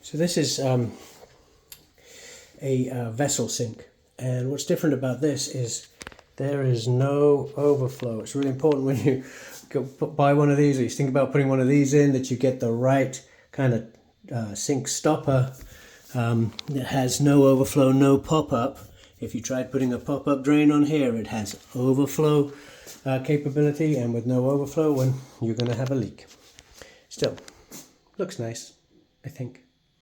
So this is a vessel sink, and what's different about this is there is no overflow. It's really important when you buy one of these, or you think about putting one of these in, that you get the right kind of sink stopper that has no overflow, no pop-up. If you tried putting a pop-up drain on here, it has overflow capability, and with no overflow, you're going to have a leak. Still, looks nice, I think.